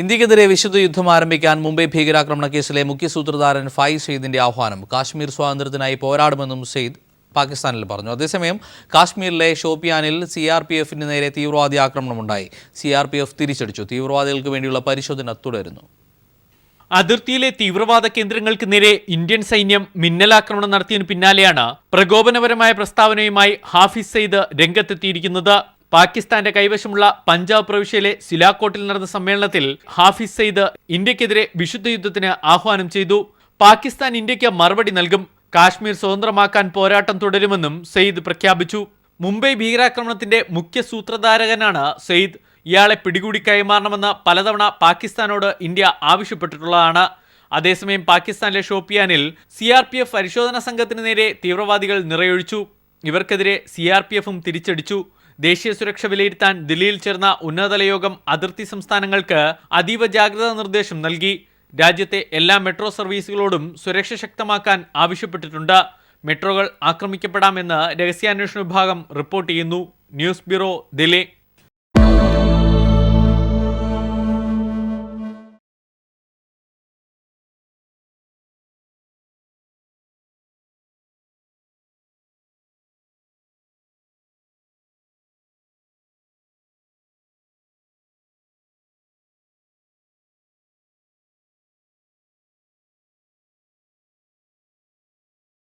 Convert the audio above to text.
ഇന്ത്യക്കെതിരെ വിശുദ്ധ യുദ്ധം ആരംഭിക്കാൻ മുംബൈ ഭീകരാക്രമണ കേസിലെ മുഖ്യ സൂത്രധാരൻ ഫായിസ് സെയ്ദിന്റെ ആഹ്വാനം കാശ്മീർ സ്വാതന്ത്ര്യത്തിനായി പോരാടുമെന്നും സെയ്ദ് പാകിസ്ഥാനിൽ പറഞ്ഞു. അതേസമയം കാശ്മീരിലെ ഷോപ്പിയാനിൽ CRPFന് നേരെ തീവ്രവാദി ആക്രമണമുണ്ടായി. CRPF തിരിച്ചടിച്ചു. തീവ്രവാദികൾക്ക് വേണ്ടിയുള്ള പരിശോധന തുടരുന്നു. അതിർത്തിയിലെ തീവ്രവാദ കേന്ദ്രങ്ങൾക്ക് നേരെ ഇന്ത്യൻ സൈന്യം മിന്നലാക്രമണം നടത്തിയതിനു പിന്നാലെയാണ് പ്രകോപനപരമായ പ്രസ്താവനയുമായി ഹാഫിസ് സെയ്ദ് രംഗത്തെത്തിയിരിക്കുന്നത്. പാകിസ്ഥാന്റെ കൈവശമുള്ള പഞ്ചാബ് പ്രവിശ്യയിലെ സിലാക്കോട്ടിൽ നടന്ന സമ്മേളനത്തിൽ ഹാഫിസ് സെയ്ദ് ഇന്ത്യക്കെതിരെ വിശുദ്ധ യുദ്ധത്തിന് ആഹ്വാനം ചെയ്തു. പാകിസ്ഥാൻ ഇന്ത്യക്ക് മറുപടി നൽകും, കാശ്മീർ സ്വതന്ത്രമാക്കാൻ പോരാട്ടം തുടരുമെന്നും സെയ്ദ് പ്രഖ്യാപിച്ചു. മുംബൈ ഭീകരാക്രമണത്തിന്റെ മുഖ്യ സൂത്രധാരകനാണ് സെയ്ദ്. ഇയാളെ പിടികൂടി കൈമാറണമെന്ന് പലതവണ പാകിസ്ഥാനോട് ഇന്ത്യ ആവശ്യപ്പെട്ടിട്ടുള്ളതാണ്. അതേസമയം പാകിസ്ഥാനിലെ ഷോപ്പിയാനിൽ CRPF പരിശോധനാ സംഘത്തിന് നേരെ തീവ്രവാദികൾ നിറയൊഴിച്ചു. ഇവർക്കെതിരെ CRPFും തിരിച്ചടിച്ചു. ദേശീയ സുരക്ഷ വിലയിരുത്താൻ ദില്ലിയിൽ ചേർന്ന ഉന്നതതല യോഗം അതിർത്തി സംസ്ഥാനങ്ങൾക്ക് അതീവ ജാഗ്രതാ നിർദ്ദേശം നൽകി. രാജ്യത്തെ എല്ലാ മെട്രോ സർവീസുകളോടും സുരക്ഷ ശക്തമാക്കാൻ ആവശ്യപ്പെട്ടിട്ടുണ്ട്. മെട്രോകൾ ആക്രമിക്കപ്പെടാമെന്ന് രഹസ്യാന്വേഷണ വിഭാഗം റിപ്പോർട്ട് ചെയ്യുന്നു. News bureau, Delhi.